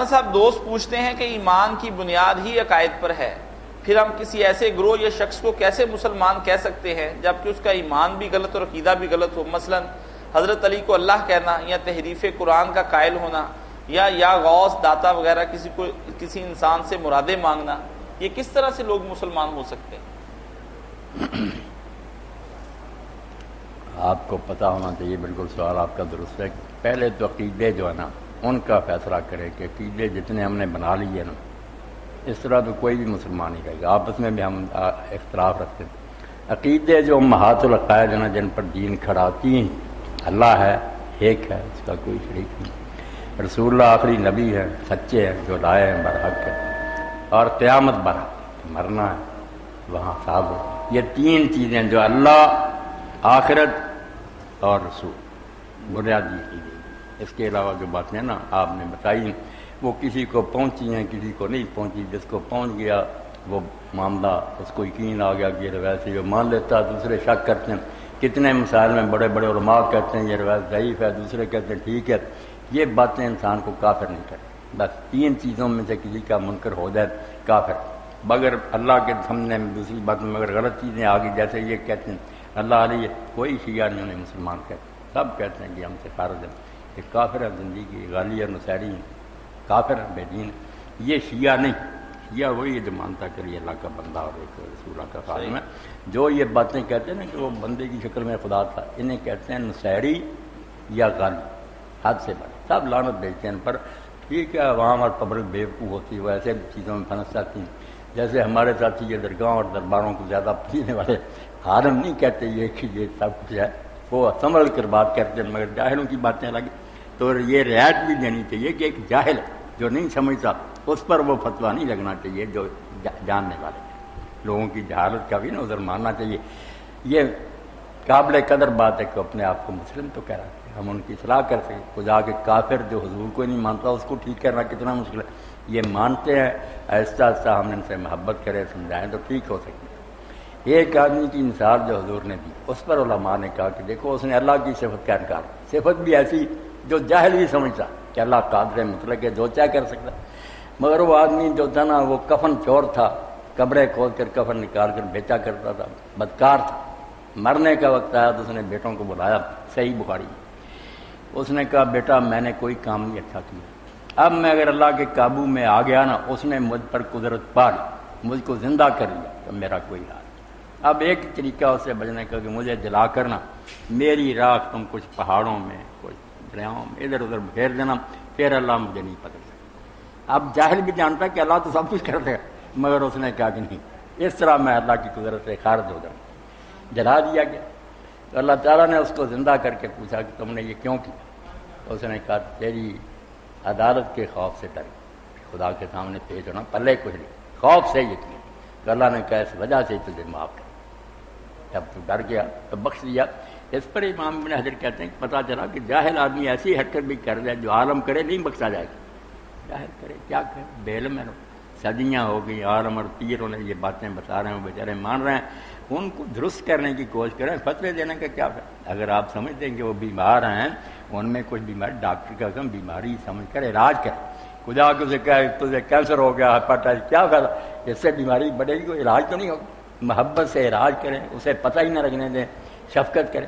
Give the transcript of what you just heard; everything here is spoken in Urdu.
مولانا صاحب دوست پوچھتے ہیں کہ ایمان کی بنیاد ہی عقائد پر ہے، پھر ہم کسی ایسے گروہ یا شخص کو کیسے مسلمان کہہ سکتے ہیں جبکہ اس کا ایمان بھی غلط اور عقیدہ بھی غلط ہو؟ مثلا حضرت علی کو اللہ کہنا یا تحریف قرآن کا قائل ہونا یا غوث داتا وغیرہ کسی انسان سے مرادیں مانگنا، یہ کس طرح سے لوگ مسلمان ہو سکتے ہیں؟ آپ کو پتہ ہونا چاہیے، بالکل سوال آپ کا درست ہے۔ پہلے تو عقیدے جو ہے نا ان کا فیصلہ کرے کہ عقیدے جتنے ہم نے بنا لیے نا، اس طرح تو کوئی بھی مسلمان نہیں رہے گا۔ آپس میں بھی ہم اختلاف رکھتے ہیں۔ عقیدے جو امہات العقائد ہیں جن پر دین کھڑا، تین اللہ ہے، ایک ہے، اس کا کوئی شریک نہیں، رسول اللہ آخری نبی ہے، سچے ہیں جو لائے ہیں، برحق ہے، اور قیامت برحق، مرنا ہے وہاں صاحب ہو۔ یہ تین چیزیں جو اللہ، آخرت اور رسول، بنیادی چیزیں۔ اس کے علاوہ جو باتیں نا آپ نے بتائی وہ کسی کو پہنچی ہیں، کسی کو نہیں پہنچی۔ جس کو پہنچ گیا وہ معاملہ، اس کو یقین آ گیا کہ یہ روایت سے وہ مان لیتا ہے، دوسرے شک کرتے ہیں۔ کتنے مسائل میں بڑے بڑے علماء کہتے ہیں یہ روایت ضعیف ہے، دوسرے کہتے ہیں ٹھیک ہے۔ یہ باتیں انسان کو کافر نہیں کرتی۔ بس تین چیزوں میں سے کسی کا منکر ہو جائے کافر، مگر اللہ کے سامنے میں دوسری بات میں مگر غلط چیزیں آ گئی، جیسے یہ کہتے ہیں اللہ علیہ، کوئی شیعہ نہیں انہیں مسلمان کہتے، سب کہتے ہیں کہ ہم سے خارج ہیں، یہ کافر ہے، زندگی غالی اور نصیری ہیں، کافر ہے، بے دین۔ یہ شیعہ نہیں، شیعہ وہی جو مانتا کہ یہ اللہ کا بندہ اور ایک رسول اللہ کا خادم ہے۔ جو یہ باتیں کہتے ہیں نا کہ وہ بندے کی شکل میں خدا تھا، انہیں کہتے ہیں نصیری یا غالی، حد سے بڑھ سب لعنت بھیجتے ہیں ان پر۔ ٹھیک ہے، عوام اور پبلک بیوقوف ہوتی ہے، وہ ایسے چیزوں میں پھنس جاتی ہیں۔ جیسے ہمارے ساتھی یہ درگاہوں اور درباروں کو زیادہ پسینے والے عالم نہیں کہتے یہ کہ یہ سب کچھ ہے، وہ سنبھل کر بات کرتے ہیں، مگر جاہلوں کی باتیں الگ۔ تو یہ رعایت بھی دینی چاہیے کہ ایک جاہل جو نہیں سمجھتا اس پر وہ فتویٰ نہیں لگنا چاہیے، جو جاننے والے لوگوں کی جہالت کا بھی نا عذر ماننا چاہیے۔ یہ قابل قدر بات ہے کہ اپنے آپ کو مسلم تو کہہ رہا ہے، ہم ان کی اصلاح کر سکیں۔ خدا کے کافر جو حضور کو نہیں مانتا اس کو ٹھیک کرنا کتنا مشکل ہے۔ یہ مانتے ہیں، آہستہ آہستہ ہم نے ان سے محبت کرے، سمجھائیں تو ٹھیک ہو سکتے۔ ایک آدمی کی مثال جو حضور نے دی، اس پر علماء نے کہا کہ دیکھو اس نے اللہ کی صفت کا انکار، صفت بھی ایسی جو جاہل بھی سمجھتا کہ اللہ قادر مطلق ہے، جو چاہے کر سکتا، مگر وہ آدمی جو تھا نا وہ کفن چور تھا، قبریں کھود کر کفن نکال کر بیچا کرتا تھا، بدکار تھا۔ مرنے کا وقت آیا تو اس نے بیٹوں کو بلایا، صحیح بخاری، اس نے کہا بیٹا میں نے کوئی کام نہیں اچھا کیا، اب میں اگر اللہ کے قابو میں آ گیا نا، اس نے مجھ پر قدرت پا لی، مجھ کو زندہ کر لیا، تو میرا کوئی حال۔ اب ایک طریقہ اس سے بچنے کا کہ مجھے جلا کرنا، میری راکھ تم کچھ پہاڑوں میں کچھ دریاؤں میں ادھر ادھر پھیر دینا، پھر اللہ مجھے نہیں پکڑ سکتا۔ اب جاہل بھی جانتا کہ اللہ تو سب کچھ کر دے، مگر اس نے کہا کہ نہیں، اس طرح میں اللہ کی قدرت سے خارج ہو جاؤں، جلا دیا گیا۔ تو اللہ تعالیٰ نے اس کو زندہ کر کے پوچھا کہ تم نے یہ کیوں کیا؟ تو اس نے کہا تیری عدالت کے خوف سے ڈر، خدا کے سامنے پیش ہونا پلے کچھ نہیں، خوف سے یہ کیا۔ تو اللہ نے کہا اس وجہ سے تجھے معاف کر، جب تو ڈر گیا تو بخش دیا۔ اس پر امام ابن حجر کہتے ہیں کہ پتہ چلا کہ جاہل آدمی ایسی حرکت بھی کر دے جو عالم کرے نہیں بخشا جائے گا، جاہل کرے کیا کرے، بے علم ہے، صدیاں ہو گئی عالم اور پیروں نے یہ باتیں بتا رہے ہیں، وہ بیچارے مان رہے ہیں، ان کو درست کرنے کی کوشش کریں، فتوے دینے کا کیا فائدہ؟ اگر آپ سمجھتے ہیں کہ وہ بیمار ہیں، ان میں کچھ بیماری ڈاکٹر کا کم بیماری سمجھ کر علاج کرے، خدا کو سے کہے تجھے کینسر ہو گیا، ہیپاٹائٹس، کیا فائدہ؟ اس سے بیماری بڑھے گی، کوئی علاج تو نہیں ہوگا۔ محبت سے علاج کریں، اسے پتہ ہی نہ لگنے دیں، شفقت کریں۔